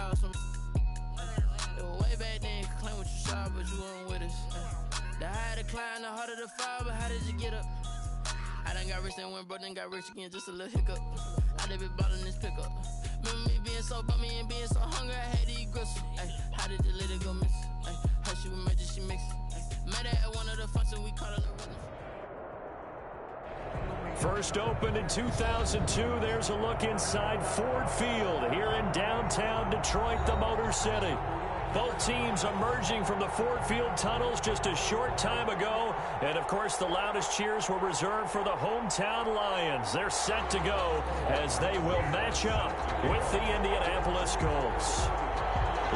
Way back then, you could claim what you saw, but you weren't with us. The higher the climb, the harder the fall, but how did you get up? I done got rich and went broke, then got rich again, just a little hiccup. I done been ballin' this pickup. Remember me being so bummy and being so hungry, I had to eat gristle. How did you let it go miss? How she was magic, she mixed. Met her at one of the functions, we call it a rhythm. First opened in 2002. There's a look inside Ford Field here in downtown Detroit, the Motor City. Both teams emerging from the Ford Field tunnels just a short time ago. And, of course, the loudest cheers were reserved for the hometown Lions. They're set to go as they will match up with the Indianapolis Colts.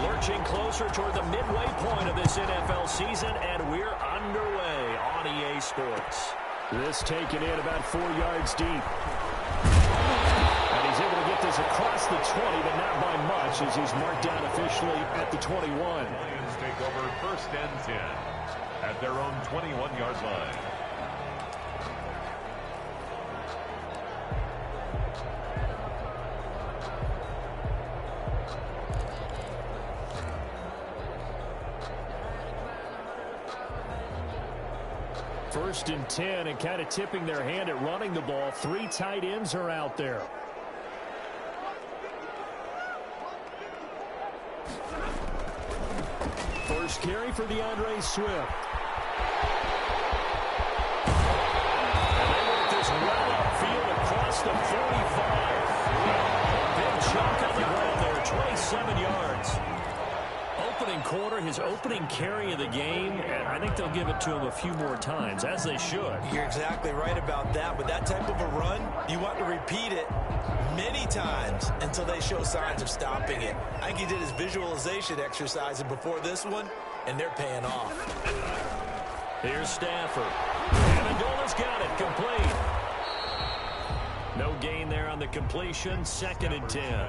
Lurching closer toward the midway point of this NFL season, and we're underway on EA Sports. This taken in about 4 yards deep. And he's able to get this across the 20, but not by much as he's marked down officially at the 21. Lions take over 1st and 10 at their own 21-yard line. First and 10, and kind of tipping their hand at running the ball. 3 tight ends are out there. First carry for DeAndre Swift. And they work this well upfield across the 45. Big chunk on the ground there, 27 yards. Opening quarter, his opening carry of the game, and I think they'll give it to him a few more times, as they should. You're exactly right about that. With that type of a run, you want to repeat it many times until they show signs of stopping it. I think he did his visualization exercise before this one, and they're paying off. Here's Stafford. Amendola's got it, complete. No gain there on the completion, 2nd and 10.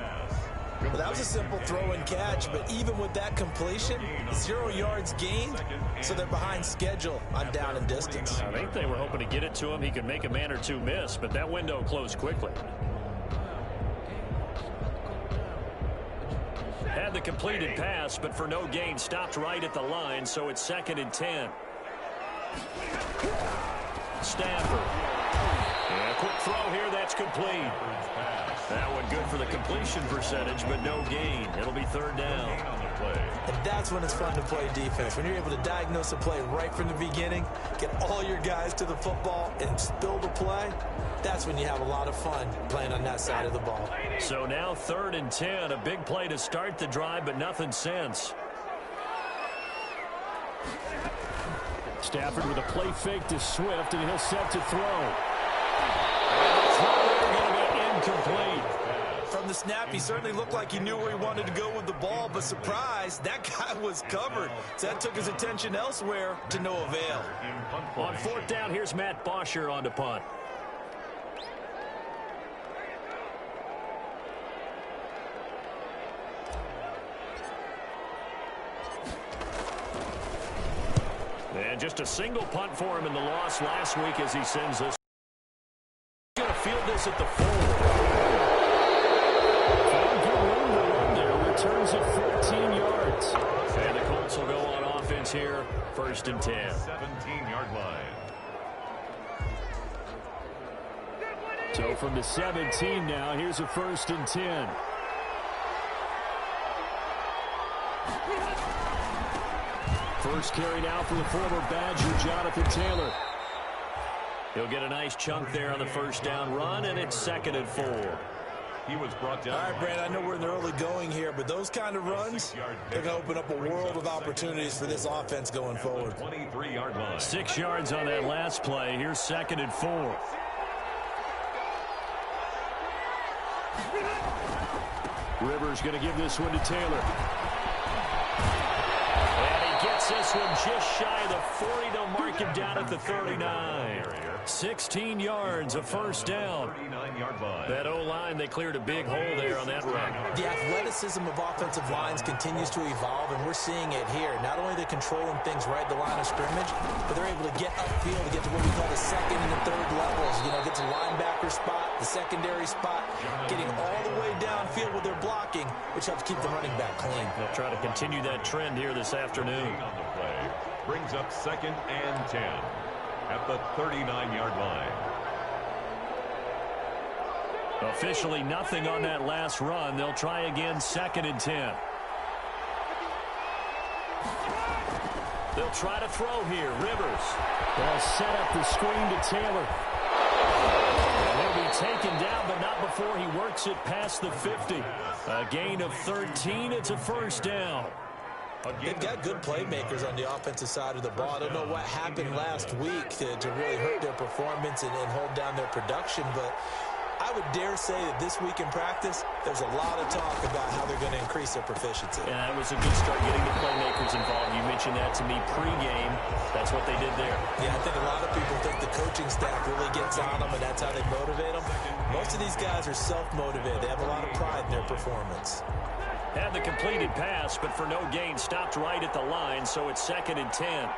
Well, that was a simple throw and catch, but even with that completion, 0 yards gained, so they're behind schedule on down and distance. I think they were hoping to get it to him. He could make a man or two miss, but that window closed quickly. Had the completed pass, but for no gain, stopped right at the line, so it's 2nd and 10. Stafford. Yeah, quick throw here, that's complete. That one good for the completion percentage, but no gain. It'll be 3rd down. And that's when it's fun to play defense. When you're able to diagnose a play right from the beginning, get all your guys to the football, and spill the play, that's when you have a lot of fun playing on that side of the ball. So now 3rd and 10, a big play to start the drive, but nothing since. Stafford with a play fake to Swift, and he'll set to throw. Incomplete. From the snap, he certainly looked like he knew where he wanted to go with the ball, but surprise, that guy was covered. So that took his attention elsewhere to no avail. On 4th down, here's Matt Bosher on to punt. And just a single punt for him in the loss last week as he sends this. He's going to field this at the 4. Returns at 14 yards. And the Colts will go on offense here, 1st and 10. 17-yard line. So from the 17 now, here's a 1st and 10. First carry now for the former Badger, Jonathan Taylor. He'll get a nice chunk there on the 1st down run, and it's 2nd and 4. He was brought down. All right, Brad, I know we're in the early going here, but those kind of runs, they're going to open up a world of opportunities for this offense going forward. 23-yard line. 6 yards on that last play. Here's 2nd and 4. Rivers going to give this one to Taylor. And he gets this one just shy of the 40. They'll mark him down at the 39. 16 yards, a 1st down. 39-yard line. That O-line, they cleared a big hole there on that run. The athleticism of offensive lines continues to evolve, and we're seeing it here. Not only are they controlling things right at the line of scrimmage, but they're able to get upfield to get to what we call the 2nd and the 3rd levels. You know, get to linebacker spot, the secondary spot, getting all the way downfield field with their blocking, which helps keep the running back clean. They'll try to continue that trend here this afternoon. On the play brings up 2nd and 10 at the 39-yard line. Officially nothing on that last run. They'll try again 2nd and 10. They'll try to throw here. Rivers. They'll set up the screen to Taylor. And he'll be taken down, but not before he works it past the 50. A gain of 13. It's a first down. They've got good playmakers on the offensive side of the ball. I don't know what happened last week to really hurt their performance and hold down their production, but I would dare say that this week in practice, there's a lot of talk about how they're going to increase their proficiency. And that was a good start getting the playmakers involved. You mentioned that to me pregame. That's what they did there. Yeah, I think a lot of people think the coaching staff really gets on them, and that's how they motivate them. Most of these guys are self-motivated. They have a lot of pride in their performance. Had the completed pass, but for no gain, stopped right at the line, so it's 2nd and 10.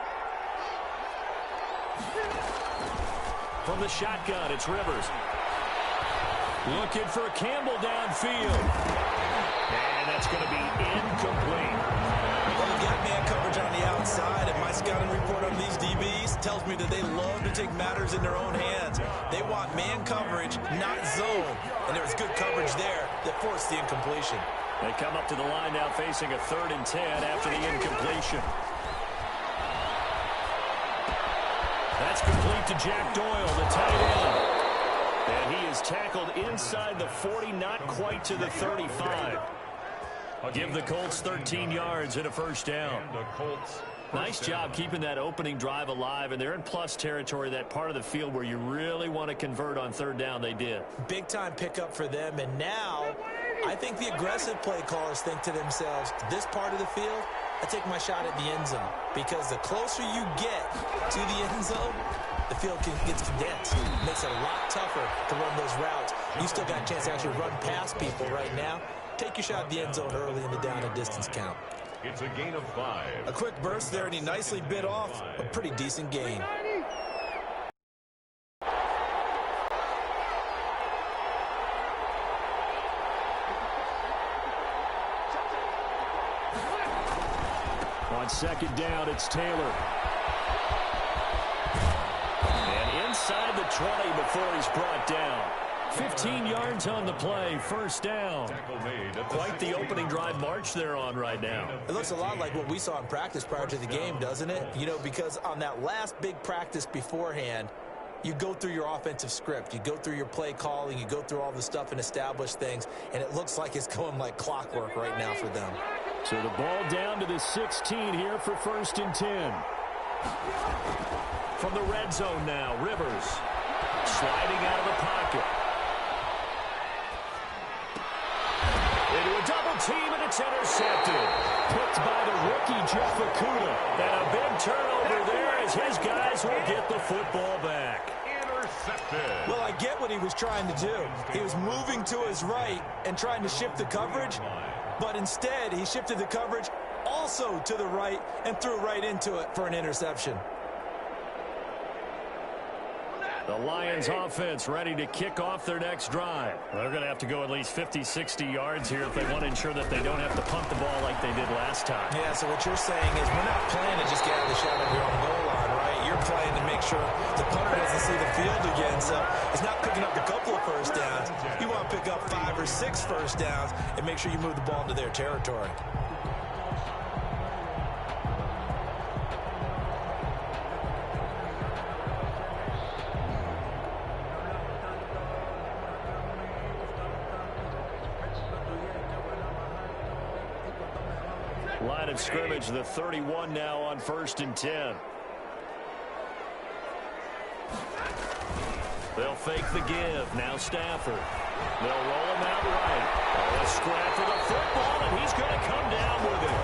From the shotgun, it's Rivers. Looking for Campbell downfield. And that's going to be incomplete. Well, we got man coverage on the outside, and my scouting report on these DBs tells me that they love to take matters in their own hands. They want man coverage, not zone. And there was good coverage there that forced the incompletion. They come up to the line now facing a 3rd and 10 after the incompletion. That's complete to Jack Doyle, the tight end. And he is tackled inside the 40, not quite to the 35. Give the Colts 13 yards and a first down. Nice job keeping that opening drive alive, and they're in plus territory, that part of the field where you really want to convert on 3rd down. They did. Big-time pickup for them, and now I think the aggressive play callers think to themselves, this part of the field, I take my shot at the end zone, because the closer you get to the end zone, the field gets condensed. It makes it a lot tougher to run those routes. You still got a chance to actually run past people right now. Take your shot at the end zone early in the down and distance count. It's a gain of 5. A quick burst there, and he nicely bit off a pretty decent gain. On 2nd down, it's Taylor. And inside the 20 before he's brought down. 15 yards on the play, first down. Quite the opening drive march they're on right now. It looks a lot like what we saw in practice prior to the game, doesn't it? You know, because on that last big practice beforehand, you go through your offensive script. You go through your play calling. You go through all the stuff and establish things. And it looks like it's going like clockwork right now for them. So the ball down to the 16 here for 1st and 10. From the red zone now, Rivers sliding out of the pocket. Into a double team, and it's intercepted. Picked by the rookie, Jeff Okudah. And a big turnover there as his guys will get the football back. Intercepted. Well, I get what he was trying to do. He was moving to his right and trying to shift the coverage, but instead he shifted the coverage also to the right and threw right into it for an interception. The Lions offense ready to kick off their next drive. They're going to have to go at least 50, 60 yards here if they want to ensure that they don't have to punt the ball like they did last time. Yeah, so what you're saying is we're not playing to just get out of the shot of your own goal line, right? You're playing to make sure the punter doesn't see the field again. So it's not picking up a couple of first downs. You want to pick up 5 or 6 first downs and make sure you move the ball into their territory. Line of scrimmage, the 31 now on 1st and 10. They'll fake the give. Now Stafford. They'll roll him out right. A scrap for the football, and he's going to come down with it.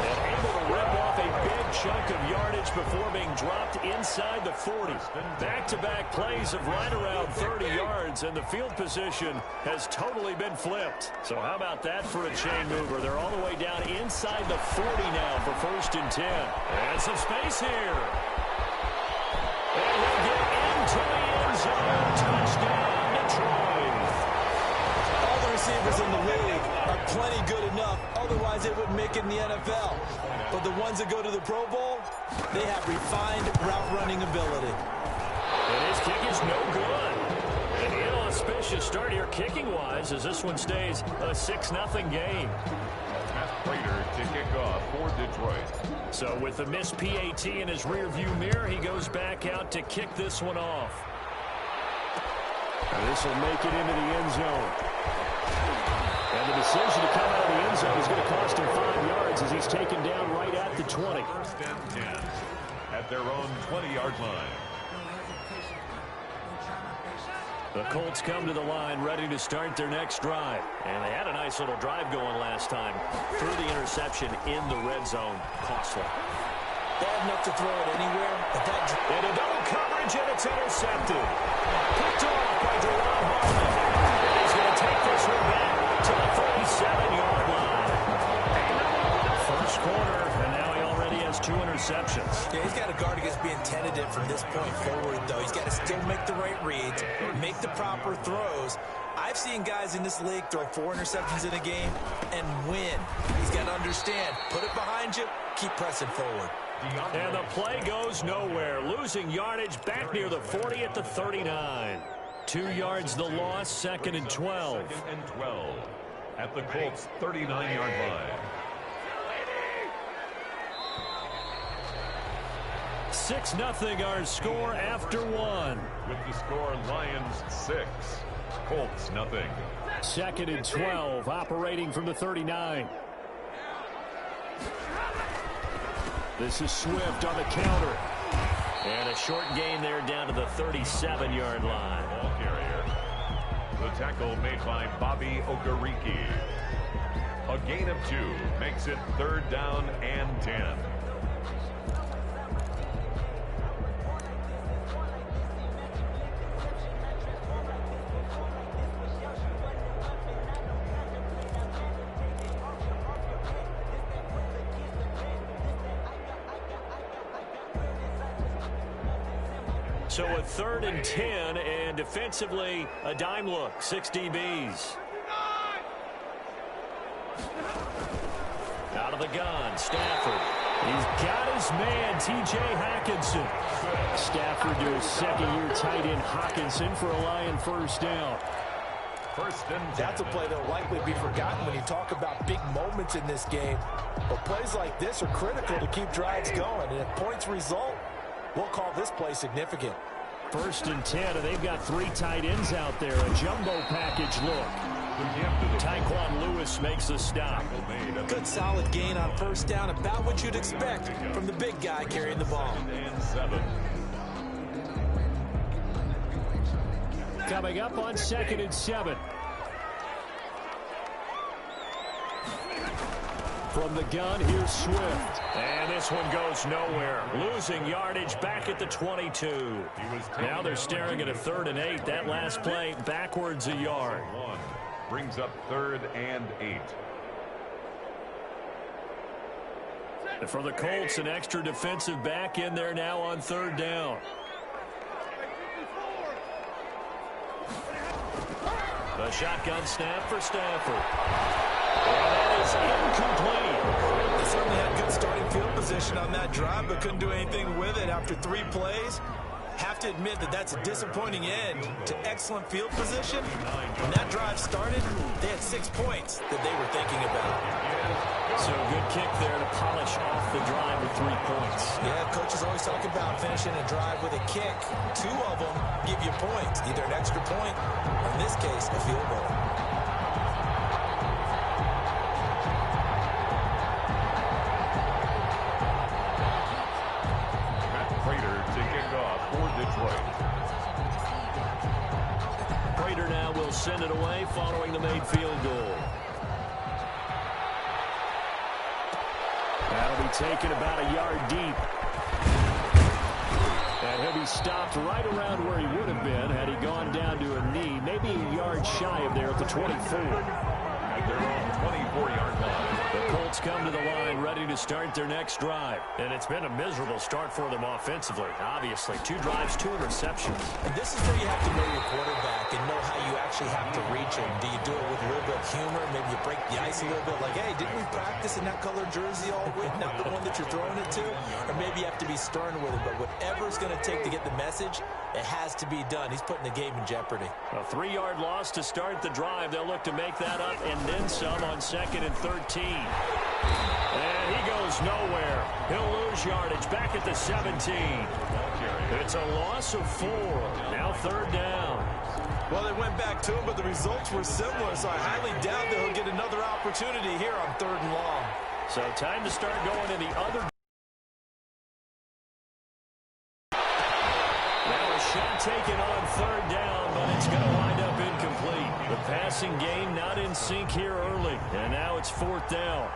And able to rip off a big chunk of yardage before being dropped inside the 40. Back-to-back plays of right around 30 yards, and the field position has totally been flipped. So how about that for a chain mover? They're all the way down inside the 40 now for 1st and 10. And some space here. And he'll get into the end zone. Touchdown, Detroit. All the receivers in the league plenty good enough. Otherwise, they wouldn't make it in the NFL. But the ones that go to the Pro Bowl, they have refined route running ability. And his kick is no good. An inauspicious start here kicking-wise as this one stays a 6-0 game. Matt Prater to kick off for Detroit. So with the missed PAT in his rearview mirror, he goes back out to kick this one off. And this will make it into the end zone. And the decision to come out of the end zone is going to cost him 5 yards as he's taken down right at the 20. First and 10 at their own 20-yard line. The Colts come to the line ready to start their next drive. And they had a nice little drive going last time. Through the interception in the red zone. Costly. Bad enough to throw it anywhere, but that... And a double coverage, and it's intercepted. Picked off by Jerron Harmon. And he's going to take this one back to the 37-yard line. First quarter, and now he already has 2 interceptions. Yeah, he's got to guard against being tentative from this point forward, though. He's got to still make the right reads, make the proper throws. I've seen guys in this league throw 4 interceptions in a game and win. He's got to understand, put it behind you, keep pressing forward. And the play goes nowhere. Losing yardage back near the 40 at the 39. 2 yards the loss, 2nd and 12. 2nd and 12 at the Colts' 39-yard line. 6-0 our score after 1. With the score, Lions 6, Colts nothing. 2nd and 12, operating from the 39. This is Swift on the counter. And a short gain there down to the 37-yard line. Ball carrier. The tackle made by Bobby Okereke. A gain of 2 makes it 3rd down and 10. So a 3rd and 10, and defensively, a dime look, 6 DBs. Out of the gun, Stafford. He's got his man, T.J. Hockenson. Stafford to his 2nd-year tight end Hockenson for a Lion first down. First and 10. That's a play that will likely be forgotten when you talk about big moments in this game. But plays like this are critical to keep drives going. And if points result, we'll call this play significant. 1st and 10, and they've got 3 tight ends out there. A jumbo package look. Tyquan Lewis makes the stop. Good solid gain on first down, about what you'd expect from the big guy carrying the ball. And 7. Coming up on 2nd and 7. From the gun, here's Swift. And this one goes nowhere. Losing yardage back at the 22. Now they're staring at a 3rd and 8. That last play backwards a yard. Brings up 3rd and 8. For the Colts, an extra defensive back in there now on 3rd down. The shotgun snap for Stafford. And that is incomplete. They certainly had good starting field position on that drive, but couldn't do anything with it after 3 plays. Have to admit that that's a disappointing end to excellent field position. When that drive started, they had 6 points that they were thinking about. So good kick there to polish off the drive with 3 points. Yeah, coaches always talk about finishing a drive with a kick. 2 of them give you points, either an extra point, or in this case, a field goal. Prater now will send it away following the made field goal. That'll be taken about a yard deep. And he'll be stopped right around where he would have been had he gone down to a knee, maybe a yard shy of there at the 24. At their own 24-yard line. The Colts come to the line ready to start their next drive. And it's been a miserable start for them offensively. Obviously, 2 drives, 2 interceptions. And this is where you have to know your quarterback and know how you actually have to reach him. Do you do it with a little bit of humor, maybe you break the ice a little bit, like, hey, didn't we practice in that color jersey all week, not the one that you're throwing it to? Or maybe you have to be stern with it, but whatever it's going to take to get the message, it has to be done. He's putting the game in jeopardy. A 3-yard loss to start the drive. They'll look to make that up and then some on 2nd and 13. And he goes nowhere. He'll lose yardage back at the 17. It's a loss of 4. Now 3rd down. Well, they went back to him, but the results were similar, so I highly doubt that he'll get another opportunity here on 3rd and long. So time to start going in the other. Now a shot taken on 3rd down, but it's going to wind up incomplete. The passing game not in sync here early, and now it's 4th down.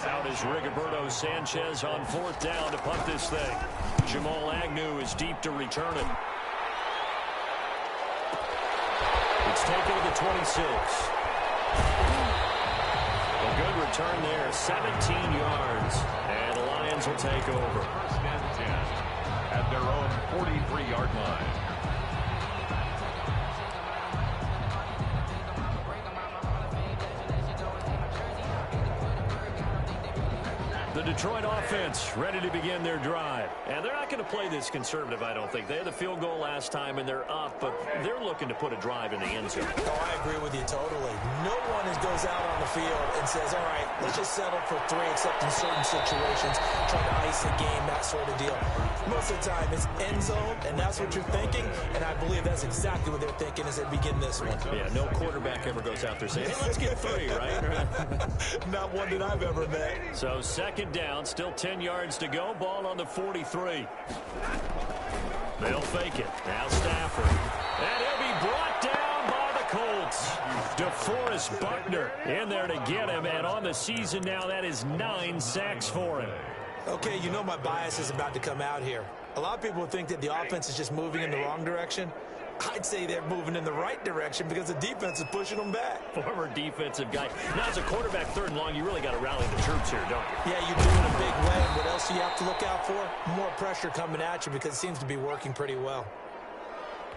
Out is Rigoberto Sanchez on 4th down to punt this thing. Jamal Agnew is deep to return it. It's taken to the 26. A good return there, 17 yards. And the Lions will take over. 1st and 10 at their own 43-yard line. The Detroit offense ready to begin their drive. And they're not going to play this conservative, I don't think. They had the field goal last time, and they're up, but they're looking to put a drive in the end zone. Oh, I agree with you totally. No one goes out on the field and says, all right, let's just settle for 3, except in certain situations, trying to ice a game, that sort of deal. Most of the time, it's end zone, and that's what you're thinking, and I believe that's exactly what they're thinking as they begin this one. Yeah, no quarterback ever goes out there saying, hey, let's get 3, right? Not one that I've ever met. So 2nd down, still 10 yards to go. Ball on the 43. They'll fake it. Now Stafford. And he'll be brought down by the Colts. DeForest Buckner in there to get him. And on the season now, that is 9 sacks for him. Okay, you know my bias is about to come out here. A lot of people think that the offense is just moving in the wrong direction. I'd say they're moving in the right direction because the defense is pushing them back. Former defensive guy. Now, as a quarterback 3rd and long, you really got to rally the troops here, don't you? Yeah, you do in a big way. And what else do you have to look out for? More pressure coming at you because it seems to be working pretty well.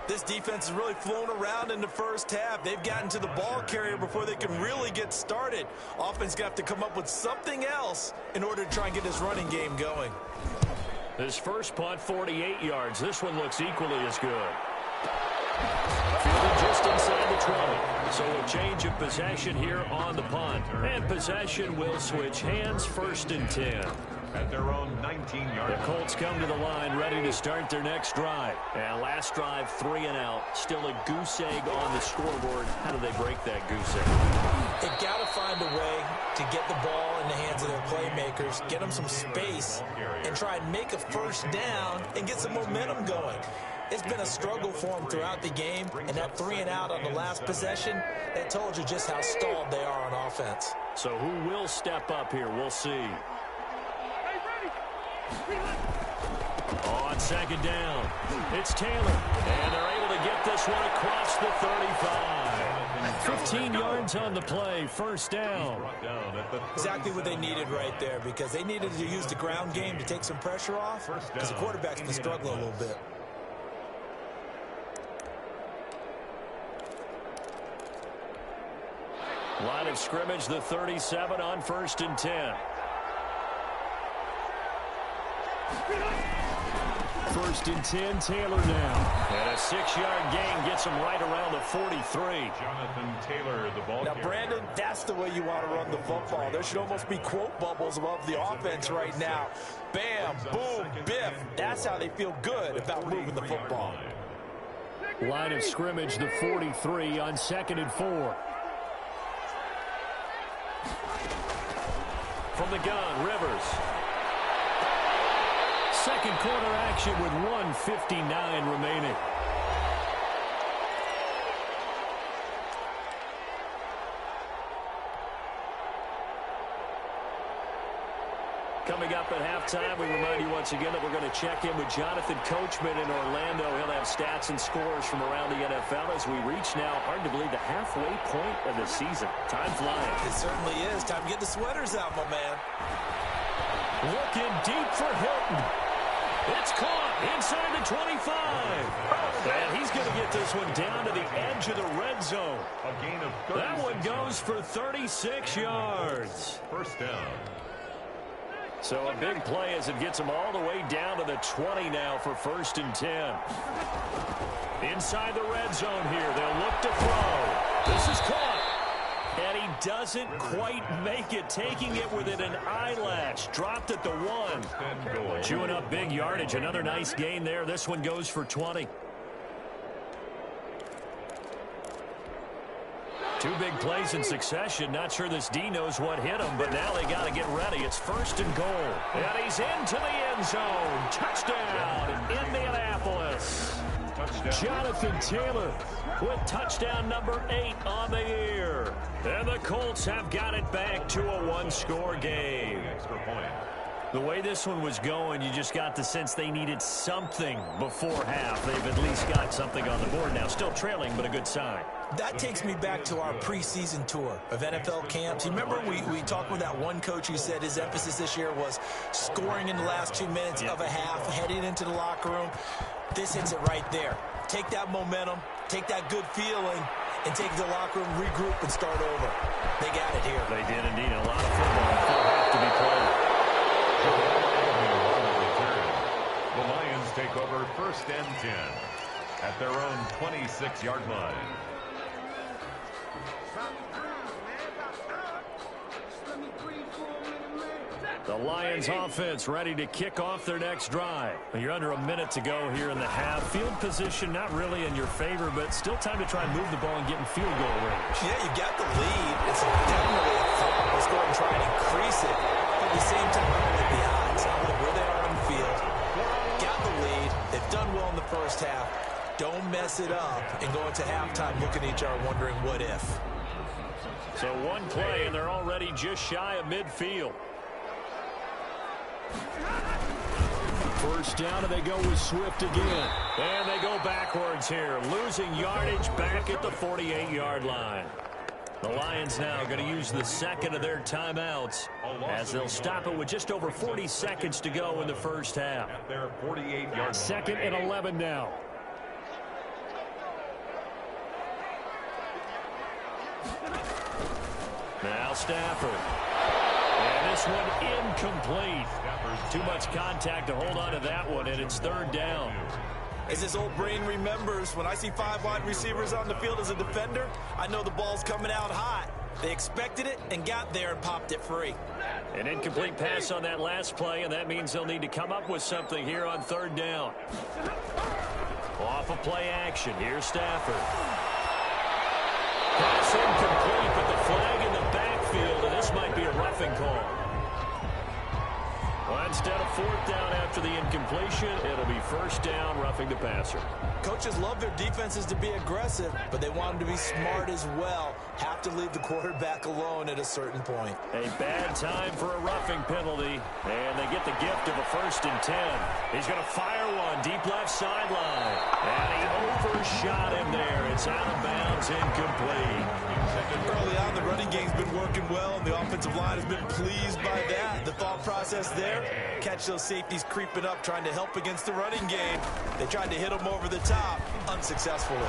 This defense has really flown around in the first half. They've gotten to the ball carrier before they can really get started. Offense got to come up with something else in order to try and get this running game going. This first punt, 48 yards. This one looks equally as good. Fielded just inside the 20. So a change of possession here on the punt. And possession will switch hands, 1st and 10. At their own 19-yard line. The Colts come to the line ready to start their next drive. And last drive, 3 and out. Still a goose egg on the scoreboard. How do they break that goose egg? They've got to find a way to get the ball in the hands of their playmakers, get them some space, and try and make a 1st down and get some momentum going. It's been a struggle for them throughout the game, and that 3 and out on the last possession, that told you just how stalled they are on offense. So who will step up here? We'll see. On 2nd down, it's Taylor, and they're able to get this one across the 35. 15 yards on the play, 1st down. Exactly what they needed right there, because they needed to use the ground game to take some pressure off, because the quarterback's been struggling a little bit. Line of scrimmage, the 37 on 1st and 10. 1st and 10, Taylor now. And a 6-yard gain gets him right around the 43. Jonathan Taylor, the ball Now, carrier. Brandon, that's the way you want to run the football. There should almost be quote bubbles above the offense right now. Bam, boom, biff. That's how they feel good about moving the football. Line of scrimmage, the 43 on 2nd and 4. From the gun, Rivers. Second quarter action with 1:59 remaining. Coming up at halftime, we remind you once again that we're going to check in with Jonathan Coachman in Orlando. He'll have stats and scores from around the NFL as we reach now, hard to believe, the halfway point of the season. Time flying. It certainly is. Time to get the sweaters out, my man. Looking deep for Hilton. It's caught inside the 25. And he's going to get this one down to the edge of the red zone. A gain of 36. That one goes for 36 yards. First down. So a big play as it gets them all the way down to the 20 now for 1st and 10. Inside the red zone here. They'll look to throw. This is caught. And he doesn't quite make it, taking it within an eyelash. Dropped at the 1. Chewing up big yardage. Another nice gain there. This one goes for 20. Two big plays in succession. Not sure this D knows what hit him, but now they got to get ready. It's 1st and goal. And he's into the end zone. Touchdown, Indianapolis. Jonathan Taylor with touchdown number 8 on the year. And the Colts have got it back to a one-score game. Extra point. The way this one was going, you just got the sense they needed something before half. They've at least got something on the board now. Still trailing, but a good sign. That takes me back to our preseason tour of NFL camps. You remember we talked with that one coach who said his emphasis this year was scoring in the last 2 minutes of a half, heading into the locker room. This hits it right there. Take that momentum, take that good feeling, and take the locker room, regroup, and start over. They got it here. They did indeed. A lot of football full half to be played. The Lions take over 1st and 10 at their own 26-yard line. The Lions offense ready to kick off their next drive. You're under a minute to go here in the half. Field position not really in your favor, but still time to try and move the ball and get in field goal range. Yeah, you got the lead. It's definitely a thought. Let's go ahead and try and increase it. But at the same time, I don't like the odds. I don't like where they are on the field. Got the lead. They've done well in the first half. Don't mess it up and go into halftime looking at each other wondering what if. So one play, and they're already just shy of midfield. First down, and they go with Swift again. And they go backwards here, losing yardage back at the 48-yard line. The Lions now going to use the second of their timeouts as they'll stop it with just over 40 seconds to go in the first half. At their 48-yard 2nd and 11 now. Now Stafford. And this one incomplete. Too much contact to hold on to that one, and it's 3rd down. As this old brain remembers, when I see 5 wide receivers on the field as a defender, I know the ball's coming out hot. They expected it and got there and popped it free. An incomplete pass on that last play, and that means they'll need to come up with something here on 3rd down. Off of play action, here's Stafford. Pass incomplete, but the flag in the backfield, and this might be a roughing call. Well, instead of 4th down after the incompletion, it'll be 1st down, roughing the passer. Coaches love their defenses to be aggressive, but they want them to be smart as well. Have to leave the quarterback alone at a certain point. A bad time for a roughing penalty, and they get the gift of a 1st and 10. He's going to fire one deep left sideline, and he overshot him there. It's out of bounds, incomplete. Early on, the running game's been working well, and the offensive line has been pleased by that. The thought process there, catch those safeties creeping up, trying to help against the running game. They tried to hit them over the top, unsuccessfully.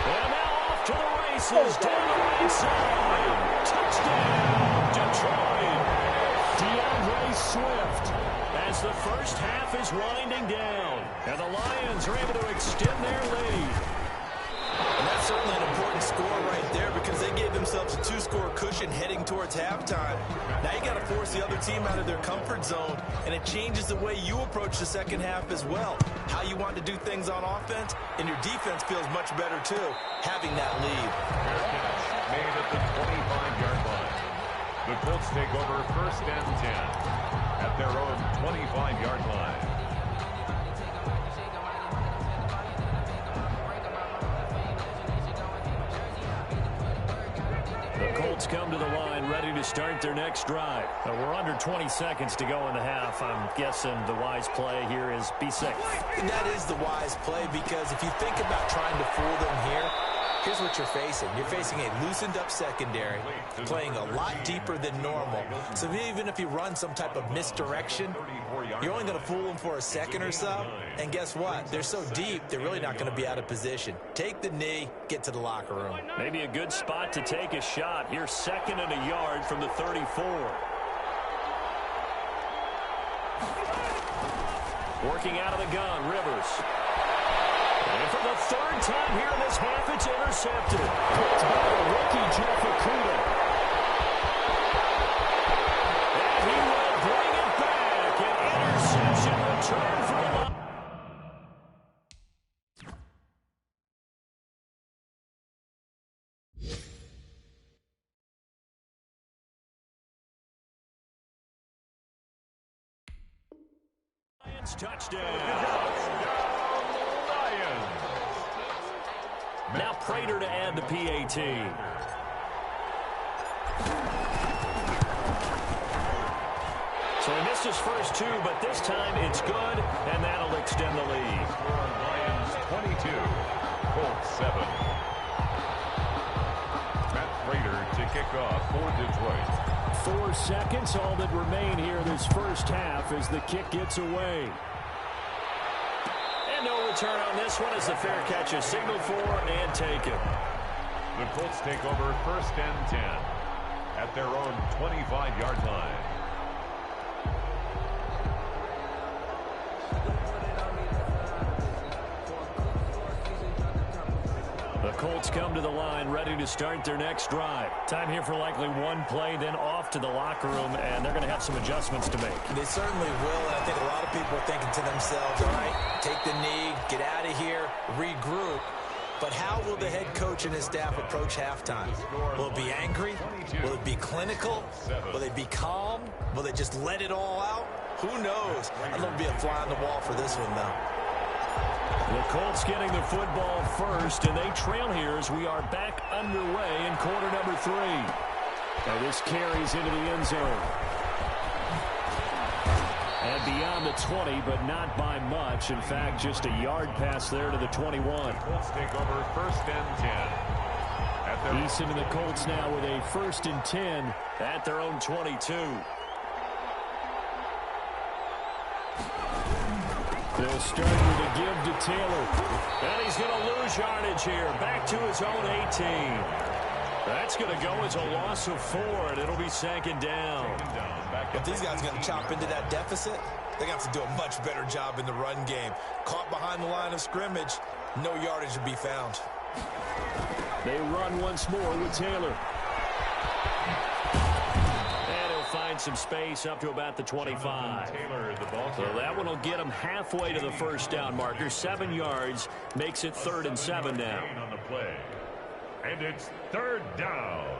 And now off to the races, down the right side. Touchdown, Detroit. DeAndre Swift. As the first half is winding down, and the Lions are able to extend their lead. And that's certainly an important score right there because they gave themselves a 2-score cushion heading towards halftime. Now you got to force the other team out of their comfort zone, and it changes the way you approach the second half as well. How you want to do things on offense, and your defense feels much better too, having that lead. Made at the 25-yard line. The Colts take over 1st and 10 at their own 25-yard line. The Colts come to the line ready to start their next drive. We're under 20 seconds to go in the half. I'm guessing the wise play here is be safe. And that is the wise play because if you think about trying to fool them here, Here's what you're facing. You're facing a loosened-up secondary, playing a lot deeper than normal. So even if you run some type of misdirection, you're only going to fool them for a second or so. And guess what? They're so deep, they're really not going to be out of position. Take the knee, get to the locker room. Maybe a good spot to take a shot. Here's 2nd and a yard from the 34. Working out of the gun, Rivers. And for the 3rd time here in this half, it's intercepted. It's by the rookie, Jeff Okudah. And he will bring it back. An interception return for a lot. Touchdown. Now Prater to add the PAT. So he missed his first 2, but this time it's good, and that'll extend the lead. Lions 22, Colts 7. Matt Prater to kick off for Detroit. 4 seconds, all that remain here this first half as the kick gets away. And no return on this one as the fair catch is signaled for and taken. The Colts take over 1st and 10 at their own 25-yard line. The Colts come to the line ready to start their next drive. Time here for likely one play, then off to the locker room, and they're going to have some adjustments to make. They certainly will, and I think a lot of people are thinking to themselves, all right, take the knee, get out of here, regroup. But how will the head coach and his staff approach halftime? Will it be angry? Will it be clinical? Will they be calm? Will they just let it all out? Who knows? I'd love to be a fly on the wall for this one, though. The Colts getting the football first, and they trail here as we are back underway in quarter number 3. Now this carries into the end zone. And beyond the 20, but not by much. In fact, just a yard pass there to the 21. Colts take over 1st and 10. Eason and the Colts now with a 1st and 10 at their own 22. They'll start with a give to Taylor. And he's going to lose yardage here. Back to his own 18. That's going to go as a loss of 4, and it'll be 2nd down. If these guys are going to chop into that deficit, they're going to have to do a much better job in the run game. Caught behind the line of scrimmage, no yardage to be found. They run once more with Taylor. Find some space up to about the 25. So that one will get him halfway to the first down marker. 7 yards makes it 3rd and 7 now. On the play. And it's 3rd down.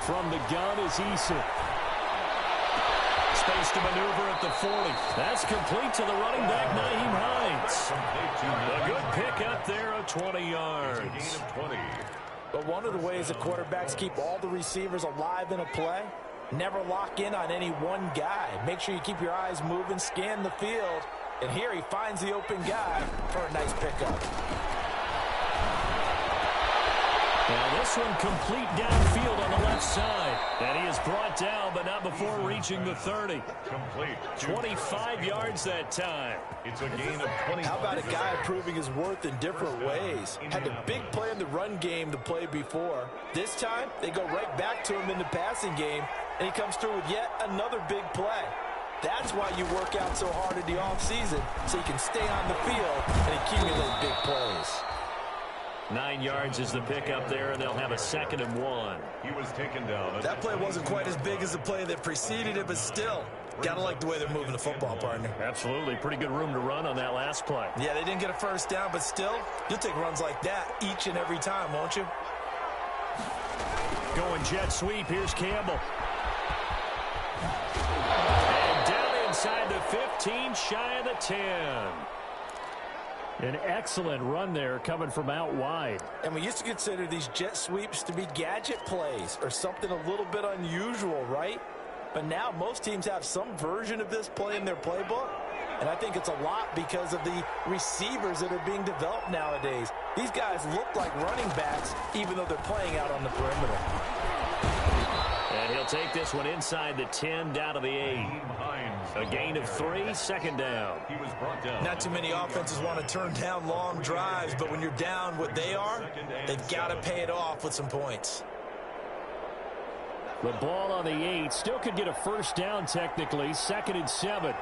From the gun is Eason. Space to maneuver at the 40. That's complete to the running back, Nyheim Hines. A good pick up there of 20 yards. Gain of 20. But one of the ways that quarterbacks keep all the receivers alive in a play, never lock in on any one guy. Make sure you keep your eyes moving, scan the field. And here he finds the open guy for a nice pickup. Now this one complete downfield on the left side. And he is brought down, but not before reaching the 30. Complete. 25 yards that time. It's a gain of 20. How about a guy proving his worth in different ways? Had a big play in the run game the play before. This time, they go right back to him in the passing game, and he comes through with yet another big play. That's why you work out so hard in the offseason, so you can stay on the field and accumulate big plays. 9 yards is the pickup there, and they'll have a 2nd and 1. He was taken down. That play wasn't quite as big as the play that preceded it, but still, gotta like the way they're moving the football, partner. Absolutely. Pretty good room to run on that last play. Yeah, they didn't get a first down, but still, you'll take runs like that each and every time, won't you? Going jet sweep. Here's Campbell. And down inside the 15, shy of the 10. An excellent run there coming from out wide. And we used to consider these jet sweeps to be gadget plays or something a little bit unusual, right? But now most teams have some version of this play in their playbook. And I think it's a lot because of the receivers that are being developed nowadays. These guys look like running backs even though they're playing out on the perimeter. And he'll take this one inside the 10 down to the 8. A gain of 3, second down. He was brought down. Not too many offenses want to turn down long drives, but when you're down what they are, they've got to pay it off with some points. The ball on the 8 still could get a first down technically, 2nd and 7.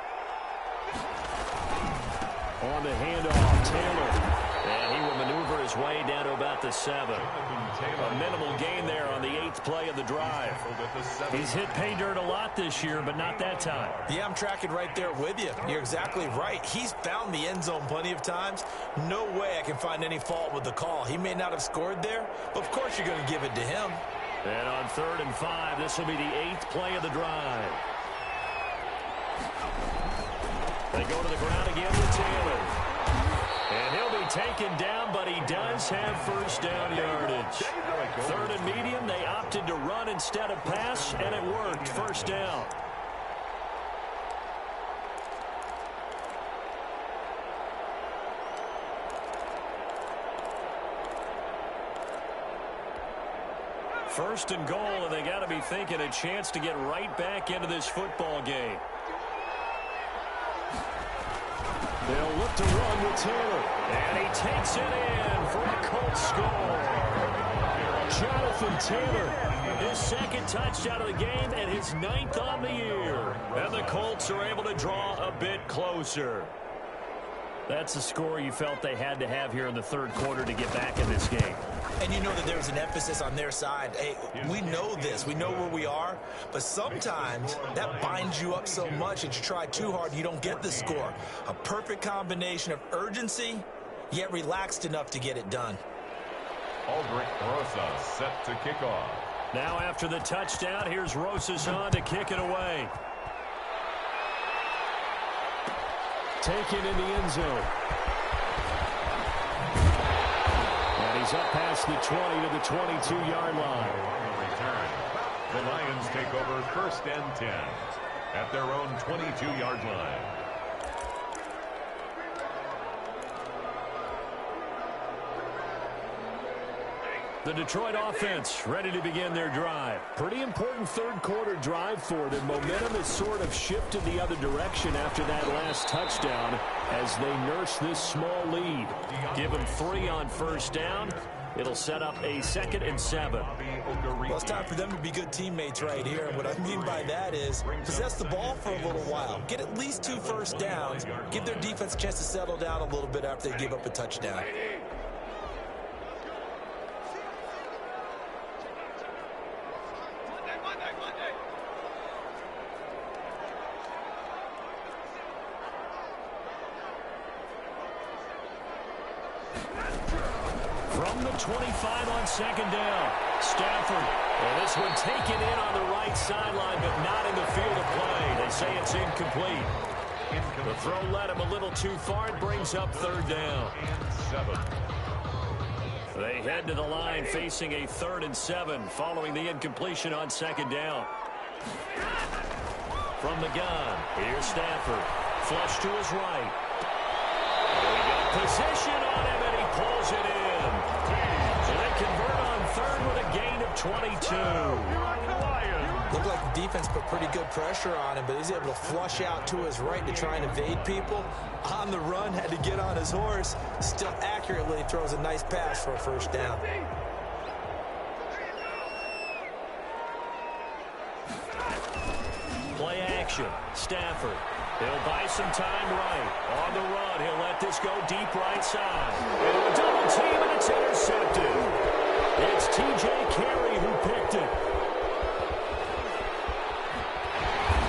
On the handoff, Taylor. And he will maneuver his way down to about the 7. A minimal gain there on the 8th play of the drive. He's hit pay dirt a lot this year, but not that time. Yeah, I'm tracking right there with you. You're exactly right. He's found the end zone plenty of times. No way I can find any fault with the call. He may not have scored there, but of course you're going to give it to him. And on 3rd and 5, this will be the 8th play of the drive. They go to the ground again with Taylor. And he'll be taken down, but he does have first down yardage. 3rd and medium, they opted to run instead of pass, and it worked. First down. First and goal, and they got to be thinking a chance to get right back into this football game. They'll look to run with Taylor. And he takes it in for a Colts score. Jonathan Taylor, his 2nd touchdown of the game and his 9th on the year. And the Colts are able to draw a bit closer. That's a score you felt they had to have here in the 3rd quarter to get back in this game. And you know that there's an emphasis on their side. Hey, we know this. We know where we are. But sometimes that binds you up so much that you try too hard and you don't get the score. A perfect combination of urgency, yet relaxed enough to get it done. Aldrich Rosas set to kick off. Now after the touchdown, here's Rosas on to kick it away. Taken in the end zone. And he's up past the 20 to the 22-yard line. Return. The Lions take over 1st and 10 at their own 22-yard line. The Detroit offense ready to begin their drive. Pretty important 3rd quarter drive for them. Momentum has sort of shifted the other direction after that last touchdown as they nurse this small lead. Give them 3 on first down. It'll set up a 2nd and 7. Well, it's time for them to be good teammates right here. And what I mean by that is possess the ball for a little while. Get at least 2 first downs. Give their defense a chance to settle down a little bit after they give up a touchdown. From the 25 on 2nd down, Stafford. And this one taken in on the right sideline, but not in the field of play. They say it's incomplete. The throw led him a little too far. It brings up 3rd down. They head to the line facing a 3rd and 7 following the incompletion on 2nd down. From the gun, here's Stafford. Flush to his right. They got position on him, and he pulls it in. So they convert on 3rd with a gain of 22. Looked like the defense put pretty good pressure on him, but he's able to flush out to his right to try and evade people. On the run, had to get on his horse. Still accurately throws a nice pass for a first down. Play action. Stafford. He'll buy some time right. On the run, he'll let this go deep right side. And a double team, and it's intercepted. It's T.J. Carey who picked it.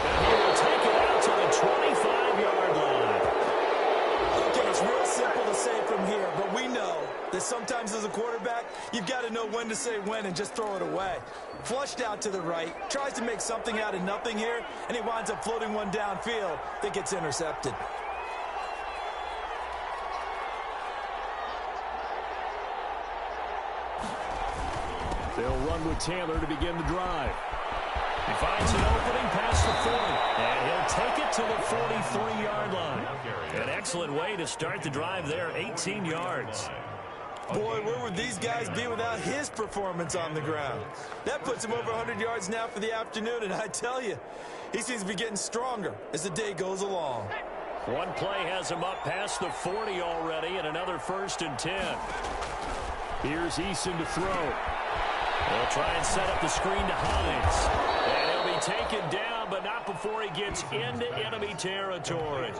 And he will take it out to the 25-yard line. Okay, it's real simple to say from here, but we know that sometimes as a quarterback, you've got to know when to say when and just throw it away. Flushed out to the right, tries to make something out of nothing here, and he winds up floating one downfield that gets intercepted. along with Taylor to begin the drive. He finds an opening past the 40, and he'll take it to the 43-yard line. An excellent way to start the drive there, 18 yards. Boy, where would these guys be without his performance on the ground? That puts him over 100 yards now for the afternoon, and I tell you, he seems to be getting stronger as the day goes along. One play has him up past the 40 already, and another 1st and 10. Here's Eason to throw. They'll try and set up the screen to Hines. And he'll be taken down, but not before he gets into enemy territory.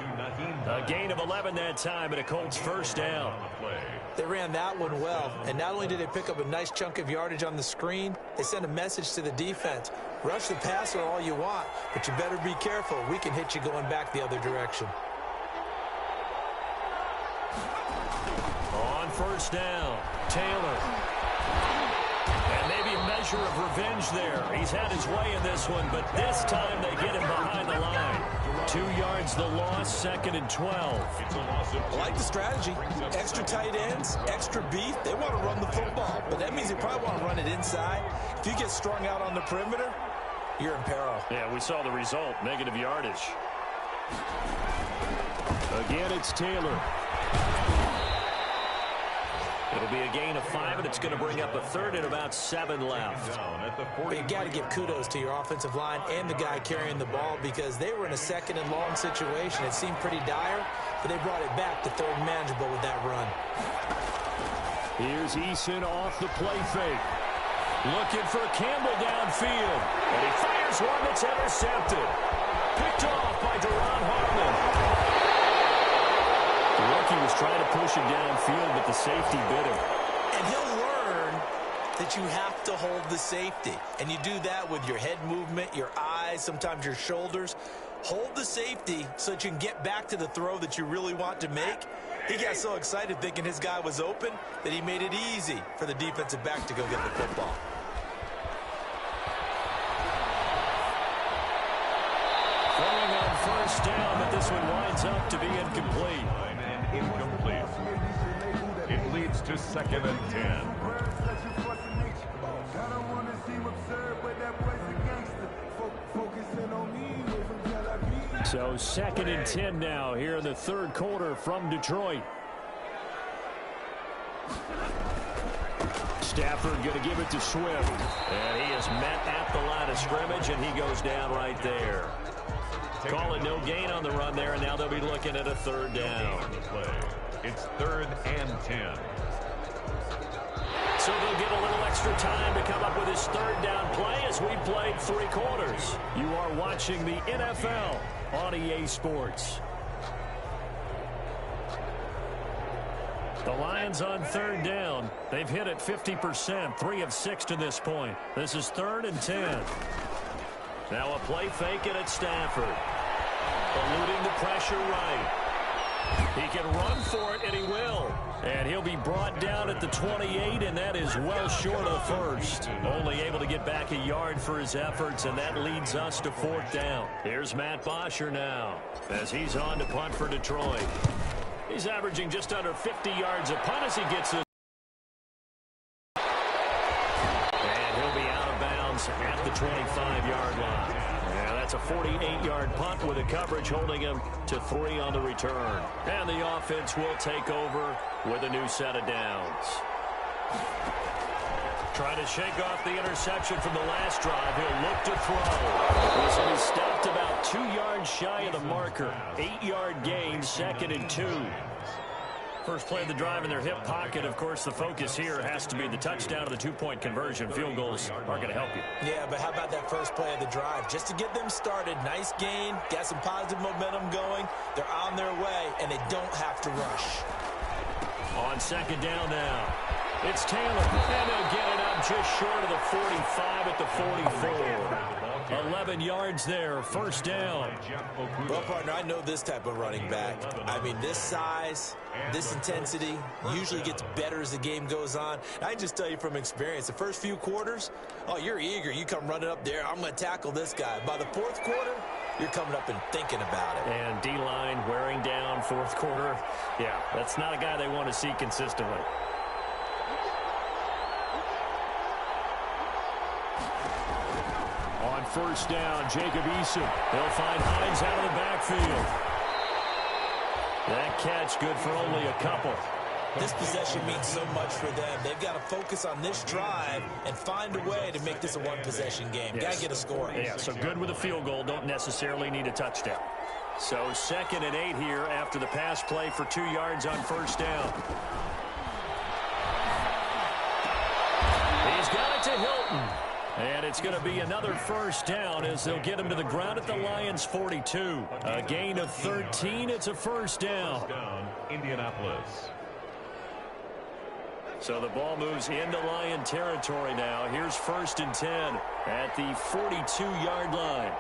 A gain of 11 that time, and a Colts 1st down. They ran that one well, and not only did they pick up a nice chunk of yardage on the screen, they sent a message to the defense. Rush the passer all you want, but you better be careful. We can hit you going back the other direction. On 1st down, Taylor. And maybe a measure of revenge there. He's had his way in this one, but this time they get him behind the line. 2 yards the loss, 2nd and 12. I like the strategy. Extra tight ends, extra beef. They want to run the football, but that means they probably want to run it inside. If you get strung out on the perimeter, you're in peril. Yeah, we saw the result, negative yardage. Again, it's Taylor. It'll be a gain of 5, and it's going to bring up a 3rd and about 7 left. But you got to give kudos to your offensive line and the guy carrying the ball, because they were in a 2nd and long situation. It seemed pretty dire, but they brought it back to 3rd and manageable with that run. Here's Eason off the play fake. Looking for Campbell downfield. And he fires one that's intercepted. Picked off by Deron Harmon. The rookie was trying to push him downfield, but the safety bit him. And he'll learn that you have to hold the safety. And you do that with your head movement, your eyes, sometimes your shoulders. Hold the safety so that you can get back to the throw that you really want to make. He got so excited thinking his guy was open that he made it easy for the defensive back to go get the football. Throwing on 1st down, but this one winds up to be incomplete. Incomplete. It leads to 2nd and 10. So 2nd and 10 now here in the 3rd quarter from Detroit. Stafford going to give it to Swift. And he is met at the line of scrimmage, and he goes down right there. Call it no gain on the run there, and now they'll be looking at a 3rd down. It's 3rd and 10. So they'll get a little extra time to come up with his 3rd down play as we played 3 quarters. You are watching the NFL on EA Sports. The Lions on 3rd down. They've hit it 50%, 3 of 6 to this point. This is 3rd and 10. Now a play fake, and it's Stafford. Eluding the pressure right. He can run for it, and he will. And he'll be brought down at the 28, and that is well short of 1st. Only able to get back a yard for his efforts, and that leads us to 4th down. Here's Matt Bosher now as he's on to punt for Detroit. He's averaging just under 50 yards a punt as he gets it. And he'll be out of bounds at the 25-yard line. Yeah, that's a 48-yard punt with a coverage holding him to 3 on the return. And the offense will take over with a new set of downs. Trying to shake off the interception from the last drive. He'll look to throw. This one is stopped about 2 yards shy of the marker. 8-yard gain, 2nd and 2. First play of the drive in their hip pocket. Of course, the focus here has to be the touchdown of the 2-point conversion. Field goals are going to help you. Yeah, but how about that first play of the drive? Just to get them started, nice gain, got some positive momentum going. They're on their way, and they don't have to rush. On 2nd down now, it's Taylor, and they'll get it up just short of the 45 at the 44. 11 yards there, 1st down. Well, partner, I know this type of running back. I mean, this size, this intensity usually gets better as the game goes on. I just tell you from experience, the first few quarters, oh, you're eager. You come running up there, I'm going to tackle this guy. By the 4th quarter, you're coming up and thinking about it. And D-line wearing down 4th quarter. Yeah, that's not a guy they want to see consistently. first down. Jacob Eason. They'll find Hines out of the backfield. That catch good for only a couple. This possession means so much for them. They've got to focus on this drive and find a way to make this a one-possession game. Yes. Got to get a score. Yeah, so good with a field goal. Don't necessarily need a touchdown. So 2nd and 8 here after the pass play for 2 yards on first down. He's got it to Hilton. And it's going to be another first down as they'll get him to the ground at the Lions' 42. A gain of 13. It's a first down. Indianapolis. So the ball moves into Lion territory now. Here's 1st and 10 at the 42-yard line.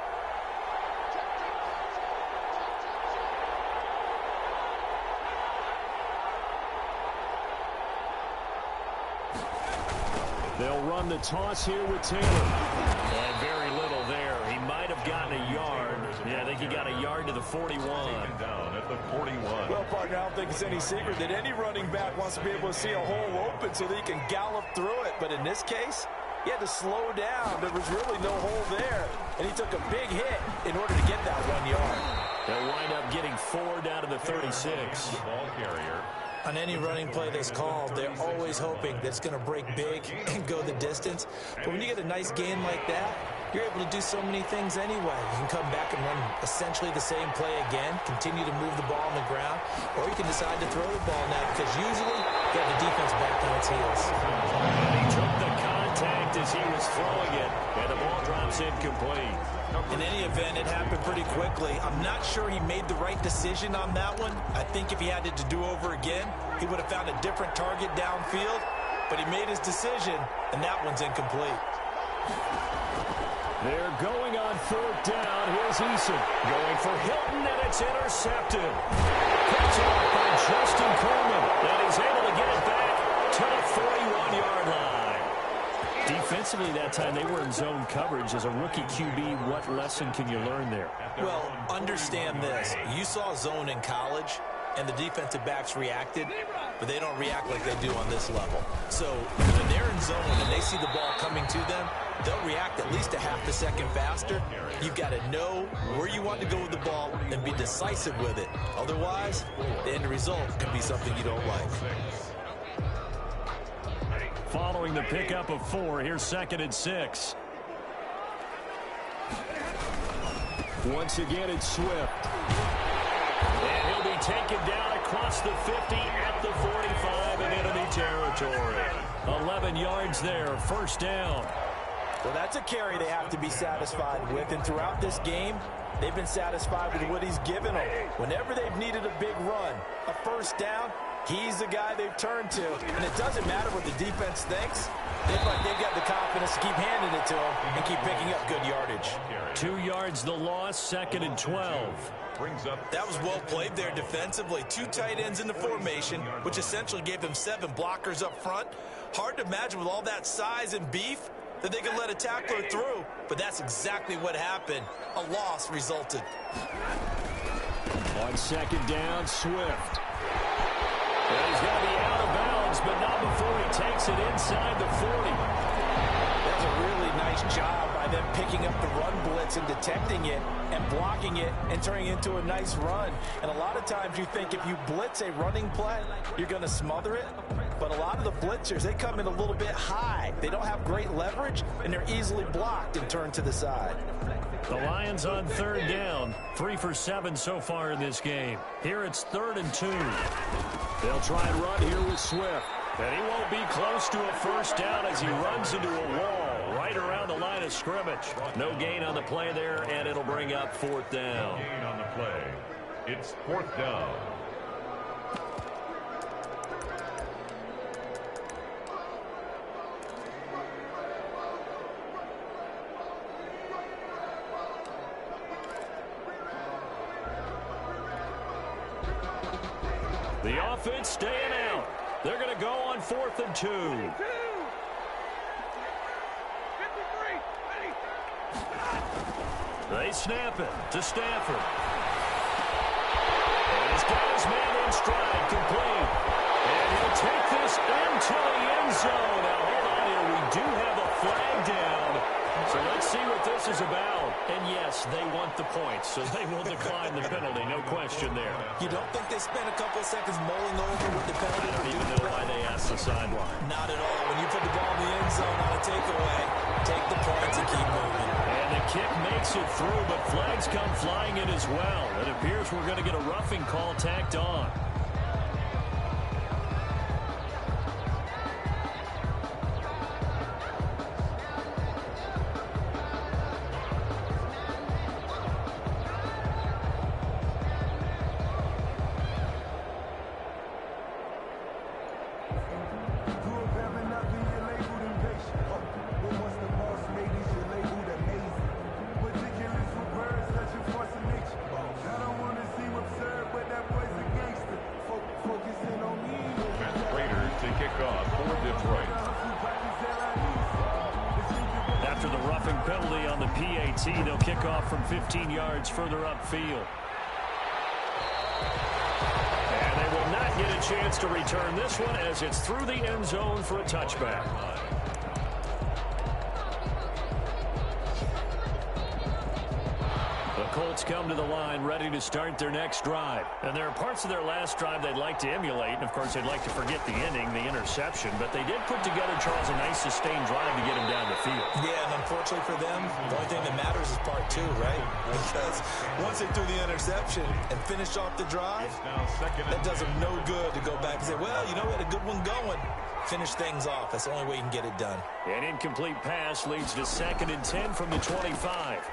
They'll run the toss here with Taylor. And very little there. He might have gotten a yard. Yeah, I think he got a yard to the 41. Down at the 41. Well, partner, I don't think it's any secret that any running back wants to be able to see a hole open so that he can gallop through it. But in this case, he had to slow down. There was really no hole there. And he took a big hit in order to get that 1 yard. They'll wind up getting 4 down to the 36. Ball carrier. On any running play that's called, they're always hoping that it's going to break big and go the distance. But when you get a nice gain like that, you're able to do so many things anyway. You can come back and run essentially the same play again, continue to move the ball on the ground, or you can decide to throw the ball now because usually you have the defense back on its heels. He took the contact as he was throwing it, and the ball drops incomplete. In any event, it happened pretty quickly. I'm not sure he made the right decision on that one. I think if he had it to do over again, he would have found a different target downfield. But he made his decision, and that one's incomplete. They're going on 4th down. Here's Eason going for Hilton, and it's intercepted. Picked off by Justin Coleman, and he's able to get it back to the 41-yard line. Defensively that time, they were in zone coverage. As a rookie QB, what lesson can you learn there? Well, understand this. You saw zone in college, and the defensive backs reacted, but they don't react like they do on this level. So when they're in zone and they see the ball coming to them, they'll react at least a half a second faster. You've got to know where you want to go with the ball and be decisive with it. Otherwise, the end result can be something you don't like. Following the pickup of 4, here's 2nd and 6. Once again, it's Swift. And he'll be taken down across the 50 at the 45 in enemy territory. 11 yards there, first down. Well, that's a carry they have to be satisfied with, and throughout this game, they've been satisfied with what he's given them. Whenever they've needed a big run, a first down, he's the guy they've turned to. And it doesn't matter what the defense thinks. They've got the confidence to keep handing it to him and keep picking up good yardage. 2 yards the loss, 2nd and 12. That was well played there defensively. 2 tight ends in the formation, which essentially gave them 7 blockers up front. Hard to imagine with all that size and beef that they could let a tackler through, but that's exactly what happened. A loss resulted. On 2nd down, Swift. And he's going to be out of bounds, but not before he takes it inside the 40. That's a really nice job by them picking up the run blitz and detecting it and blocking it and turning it into a nice run. And a lot of times you think if you blitz a running play, you're going to smother it. But a lot of the blitzers, they come in a little bit high. They don't have great leverage, and they're easily blocked and turned to the side. The Lions on 3rd down. 3 for 7 so far in this game. Here it's 3rd and 2. They'll try and run here with Swift. And he won't be close to a first down as he runs into a wall right around the line of scrimmage. No gain on the play there, and it'll bring up 4th down. No gain on the play. It's 4th down. The offense staying out. They're going to go on 4th and 2. They snap it to Stafford. And he's got his man in stride, complete. And he'll take this into the end zone. Now, hold on here. We do have a flag down. So let's see what this is about. And yes, they want the points, so they will decline the penalty. No question there. You don't think they spent a couple of seconds mulling over what the penalty? I don't even know why they asked the sideline. Not at all. When you put the ball in the end zone on a takeaway, take the points and keep moving. And the kick makes it through, but flags come flying in as well. It appears we're going to get a roughing call tacked on. After the roughing penalty on the PAT, they'll kick off from 15 yards further upfield. And they will not get a chance to return this one as it's through the end zone for a touchback. The Colts come to the line ready to start their next drive. And there are parts of their last drive they'd like to emulate. And, of course, they'd like to forget the ending, the interception. But they did put together, Charles, a nice sustained drive to get him down the field. Yeah, and unfortunately for them, the only thing that matters is part two, right? Because once they threw the interception and finished off the drive, that does them no good to go back and say, well, you know, we had a good one going. Finish things off. That's the only way you can get it done. An incomplete pass leads to 2nd and 10 from the 25.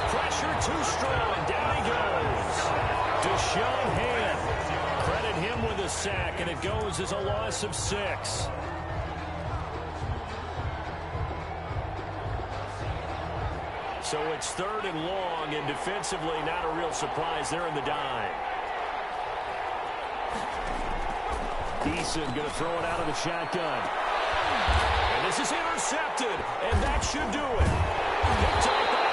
Pressure too strong. Down he goes. Deshaun Hand. Credit him with a sack, and it goes as a loss of 6. So it's 3rd and long, and defensively not a real surprise there in the dime. Eason going to throw it out of the shotgun. And this is intercepted, and that should do it. Picked up by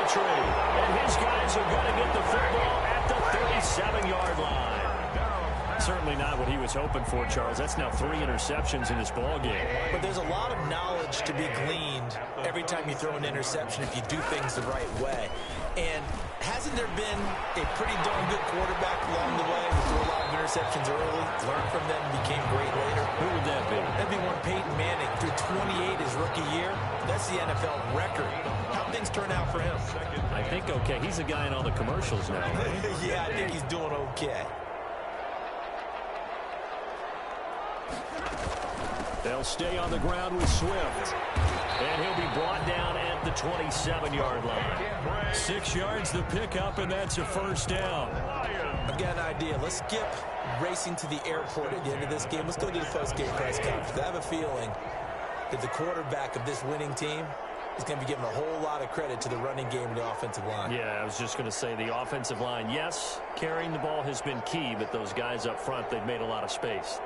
and his guys are going to get the football at the 37-yard line. Certainly not what he was hoping for, Charles. That's now 3 interceptions in this ball game. But there's a lot of knowledge to be gleaned every time you throw an interception if you do things the right way. And hasn't there been a pretty darn good quarterback along the way who threw a lot of interceptions early, learned from them, and became great later? Who would that be? That'd be one Peyton Manning. Threw 28 his rookie year. That's the NFL record. How'd things turn out for him? I think okay. He's a guy in all the commercials now, right? Yeah, I think he's doing okay. They'll stay on the ground with Swift. And he'll be brought down at the 27-yard line. 6 yards the pickup, and that's a 1st down. I've got an idea. Let's skip racing to the airport at the end of this game. Let's go to the post-game press conference. I have a feeling that the quarterback of this winning team is going to be given a whole lot of credit to the running game and the offensive line. Yeah, I was just going to say the offensive line, yes, carrying the ball has been key, but those guys up front, they've made a lot of space.